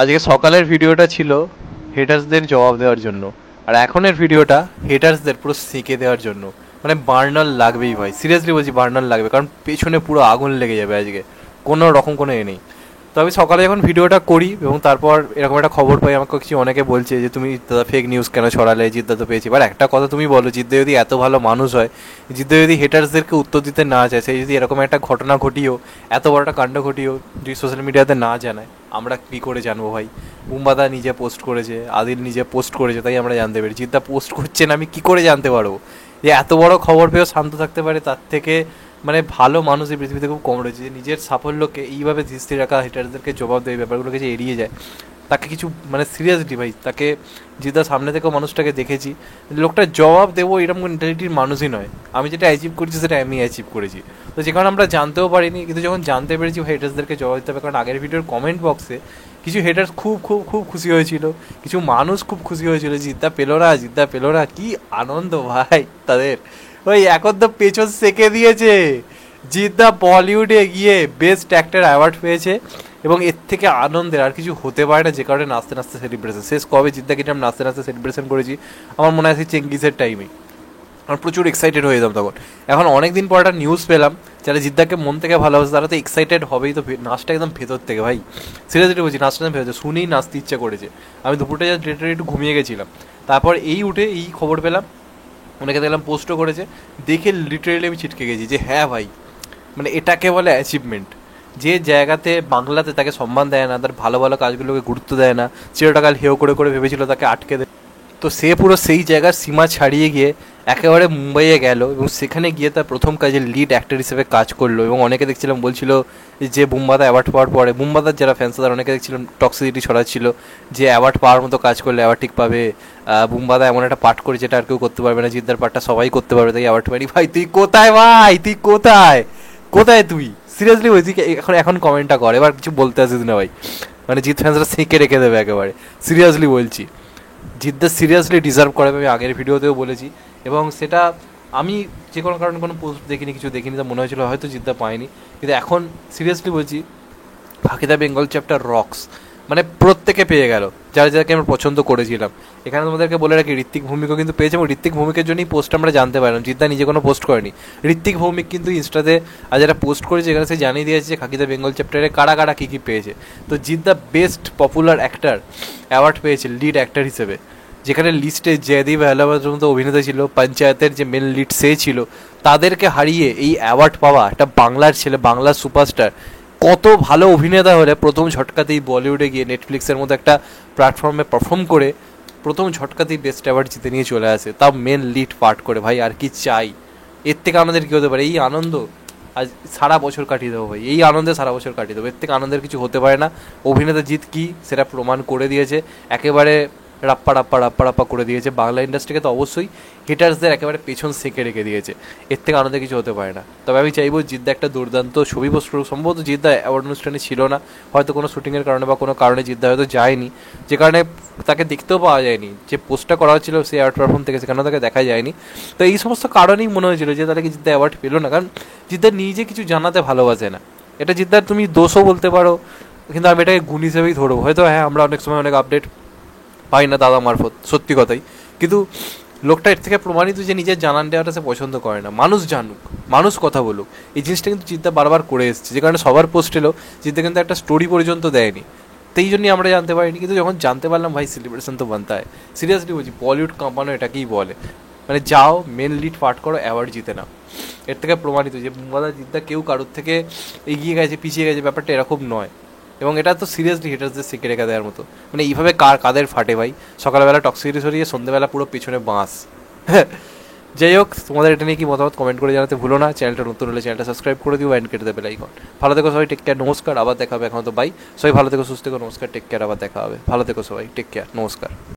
আজকে সকালের ভিডিওটা ছিল হেটার্সদের জবাব দেওয়ার জন্য, আর এখনের ভিডিওটা হেটার্সদের পুরো সেঁকে দেওয়ার জন্য। মানে বার্নার লাগবেই ভাই, সিরিয়াসলি বলছি বার্নার লাগবে, কারণ পেছনে পুরো আগুন লেগে যাবে আজকে, কোনো রকম কোনো নেই। তো আমি সকালে যখন ভিডিওটা করি এবং তারপর এরকম একটা খবর পাই, আমাকে কিছু অনেকে বলছে যে তুমি দাদা ফেক নিউজ কেন ছড়ালে, জিদ্দা তো পেয়েছি। এবার একটা কথা তুমি বলো, জিদ্দা যদি এত ভালো মানুষ হয়, জিদ্দা যদি হেটার্সদেরকে উত্তর দিতে না চায়, সে যদি এরকম একটা ঘটনা ঘটিও, এত বড় একটা কাণ্ড ঘটিও যদি সোশ্যাল মিডিয়াতে না জানায়, আমরা কী করে জানবো ভাই? বুম্বাদা নিজে পোস্ট করেছে, আদিল নিজে পোস্ট করেছে, তাই আমরা জানতে পারি। জিদ্দা পোস্ট করছে না, আমি কী করে জানতে পারবো? যে এত বড় খবর পেয়েও শান্ত থাকতে পারে, তার থেকে মানে ভালো মানুষ এই পৃথিবীতে খুব কম রয়েছে, যে নিজের সাফল্যকে এইভাবে ধীর রাখা, হেটারদেরকে জবাব দেয়, ব্যাপারগুলোকে যে এড়িয়ে যায়, তাকে কিছু মানে সিরিয়াসলি ভাই, তাকে জিদ্দার সামনে থেকেও মানুষটাকে দেখেছি, লোকটা জবাব দেবো এরকম মেন্টালিটির মানুষই নয়। আমি যেটা অ্যাচিভ করেছি সেটা আমি অ্যাচিভ করেছি, তো যে কারণে আমরা জানতেও পারিনি, কিন্তু যখন জানতে পেরেছি ভাই হেটার্সদেরকে জবাব দিতে হবে। কারণ আগের ভিডিওর কমেন্ট বক্সে কিছু হেটার্স খুব খুব খুব খুশি হয়েছিল, কিছু মানুষ খুব খুশি হয়েছিল, জিদ্দা পেলো না, জিদ্দা পেলো না, কি আনন্দ ভাই তাদের। ওই এখন তো পেছন সেকে দিয়েছে, জিদ্দা বলিউডে গিয়ে বেস্ট অ্যাক্টর অ্যাওয়ার্ড পেয়েছে, এবং এর থেকে আনন্দের আর কিছু হতে পারে না। যে কারণে নাচতে নাচতে সেলিব্রেশন শেষ। কবে জিদ্দাকে আমি নাচতে নাচতে সেলিব্রেশন করেছি, আমার মনে আছে চেঙ্গিসের টাইমেই, আমার প্রচুর এক্সাইটেড হয়ে যেতাম তখন। এখন অনেক দিন পর একটা নিউজ পেলাম, যারা জিদ্দাকে মন থেকে ভালোবাসে তারা তো এক্সাইটেড হবেই, তো নাচটা একদম ভেতর থেকে ভাই, সিরিয়াসলি বলছি, নাচটা ভেতর শুনেই নাচতে ইচ্ছা করেছে। আমি দুপুরটা যা ডেটে একটু ঘুমিয়ে গেছিলাম, তারপর এই উঠে এই খবর পেলাম, অনেকে দেখলাম পোস্টও করেছে, দেখে লিটারেলি আমি ছিটকে গেছি যে হ্যাঁ ভাই, মানে এটাকে বলে অ্যাচিভমেন্ট। যে জায়গাতে বাংলাতে তাকে সম্মান দেয় না, তার ভালো ভালো কাজগুলোকে গুরুত্ব দেয় না, চিরটাকাল হেও করে করে ভেবেছিল তাকে আটকে দেয়, তো সে পুরো সেই জায়গার সীমা ছাড়িয়ে গিয়ে একেবারে মুম্বাইয়ে গেল, এবং সেখানে গিয়ে তার প্রথম কাজে লিড অ্যাক্টর হিসেবে কাজ করলো। এবং অনেকে দেখছিলাম বলছিল যে বুম্বাদা অ্যাওয়ার্ড পাওয়ার পরে, বুম্বাদার যারা ফ্যান্স তারা অনেকে দেখছিলাম টক্সিসিটি ছড়াচ্ছিল যে অ্যাওয়ার্ড পাওয়ার মতো কাজ করলে অ্যাওয়ার্ড ঠিক পাবে, বুম্বাদা এমন একটা পাঠ করে যেটা আর কেউ করতে পারবে না, জিদ্দার পাঠটা সবাই করতে পারবে, তাই অ্যাওয়ার্ড পাইনি। ভাই তুই কোথায় ভাই, তুই কোথায় কোথায় তুই সিরিয়াসলি বলছি, এখন এখন কমেন্টটা কর, এবার কিছু বলতে আসিস না ভাই, মানে জিৎ ফ্যান্সরা সেঁকে রেখে দেবে একেবারে, সিরিয়াসলি বলছি। জিদ্দা সিরিয়াসলি ডিজার্ভ করে, আমি আগের ভিডিওতেও বলেছি, এবং সেটা আমি যে কোনো কারণে কোনো পোস্ট দেখিনি, কিছু দেখিনি, তা মনে হয়েছিল হয়তো জিদ্দা পায়নি, কিন্তু এখন সিরিয়াসলি বলছি, ফাঁকিদা বেঙ্গল চ্যাপ্টার রক্স, মানে প্রত্যেকে পেয়ে গেল, যারা যাকে আমরা পছন্দ করেছিলাম। এখানে তোমাদেরকে বলে রাখি, ঋত্বিক ভৌমিকও কিন্তু পেয়েছে, এবং ঋত্বিক ভৌমিকের জন্যই পোস্ট আমরা জানতে পারলাম, জিদ্দা নিজে কোনো পোস্ট করেনি। ঋত্বিক ভৌমিক কিন্তু ইনস্টাতে আর যারা পোস্ট করেছে, এখানে সে জানিয়ে দিয়েছে যে ফাঁকিদা বেঙ্গল চ্যাপ্টারে কারা কারা কী কী পেয়েছে। তো Jeddah best popular actor award পেয়েছে লিড অ্যাক্টার হিসেবে, যেখানে লিস্টে জয়দীপ আহলাবাদের মতো অভিনেতা ছিল, পঞ্চায়েতের যে মেন লিড সে ছিল, তাদেরকে হারিয়ে এই অ্যাওয়ার্ড পাওয়া একটা বাংলার ছেলে, বাংলার সুপারস্টার, কত ভালো অভিনেতা হলে প্রথম ঝটকাতেই বলিউডে গিয়ে নেটফ্লিক্সের মতো একটা প্ল্যাটফর্মে পারফর্ম করে প্রথম ঝটকাতেই বেস্ট অ্যাওয়ার্ড জিতে নিয়ে চলে আসে, তাও মেন লিড পার্ট করে। ভাই আর কি চাই, এর থেকে আনন্দের কী হতে পারে? এই আনন্দ আজ সারা বছর কাটিয়ে দেবো ভাই, এই আনন্দে সারা বছর কাটিয়ে দেবো, এর থেকে আনন্দের কিছু হতে পারে না। অভিনেতা জিত কি সেটা প্রমাণ করে দিয়েছে, একেবারে রাপ্পা রাপ্পা রাপ্পা রাপ্পা করে দিয়েছে, বাংলা ইন্ডাস্ট্রিকে তো অবশ্যই হিটার্সদের একেবারে পেছন সেঁকে রেখে দিয়েছে, এর থেকে আনন্দে কিছু হতে পারে না। তবে আমি চাইবো জিদ্দা একটা দুর্দান্ত ছবি পোস্ট করুক। সম্ভবত জিদ্দা অ্যাওয়ার্ড অনুষ্ঠানে ছিল না, হয়তো কোনো শুটিংয়ের কারণে বা কোনো কারণে জিদ্দা হয়তো যায়নি, যে কারণে তাকে দেখতেও পাওয়া যায়নি। যে পোস্টটা করা হচ্ছিল সেই অ্যাওয়ার্ড প্ল্যাটফর্ম থেকে, সেখানেও তাকে দেখা যায়নি। তো এই সমস্ত কারণেই মনে হয়েছিল যে তাদেরকে জিদ্দা অ্যাওয়ার্ড পেলো না, কারণ জিদ্দা নিজে কিছু জানাতে ভালোবাসে না। এটা জিদ্দার তুমি দোষও বলতে পারো, কিন্তু আমি এটাকে গুণ হিসেবেই ধরবো। হয়তো হ্যাঁ, আমরা অনেক সময় অনেক আপডেট পাই না দাদা মারফত, সত্যি কথাই, কিন্তু লোকটা এর থেকে প্রমাণিত যে নিজের জানান দেওয়াটা সে পছন্দ করে না, মানুষ জানুক, মানুষ কথা বলুক। এই জিনিসটা কিন্তু জিদ্দা বারবার করে এসেছে, যে কারণে সবার পোস্ট এলো, জিদ্দা কিন্তু একটা স্টোরি পর্যন্ত দেয়নি, সেই জন্যই আমরা জানতে পারিনি। কিন্তু যখন জানতে পারলাম, ভাই সেলিব্রেশন তো বানতে হয়। সিরিয়াসলি বলছি, বলিউড কাঁপানো এটাকেই বলে, মানে যাও মেন লিড পাঠ করো, অ্যাওয়ার্ড জিতে নাও। এর থেকে প্রমাণিত যে বুম্বাদা জিদ্দা কেউ কারোর থেকে এগিয়ে গেছে, পিছিয়ে গেছে, ব্যাপারটা এরকম নয়। এবং এটা তো সিরিয়াসলি হিটার্সদের সেঁকে রেখে দেওয়ার মতো, মানে এইভাবে কাদের ফাটে ভাই? সকালবেলা টক্সিসিটি সরিয়ে সন্ধ্যেবেলা পুরো পিছনে বাঁশ। যাই হোক, তোমাদের এটা নিয়ে কি মতামত কমেন্ট করে জানাতে ভুলো না। চ্যানেলটা নতুন হলে চ্যানেলটা সাবস্ক্রাইব করে দিও, অ্যান্ড কেটে দেবে লাইকন। ভালো থেকো সবাই, টেক কেয়ার, নমস্কার, আবার দেখা হবে। এখন তো বাই, সবাই ভালো থেকো, সুস্থ থেকো, নমস্কার, টেক কেয়ার, আবার দেখা হবে। ভালো থেকো সবাই, টেক কেয়ার, নমস্কার।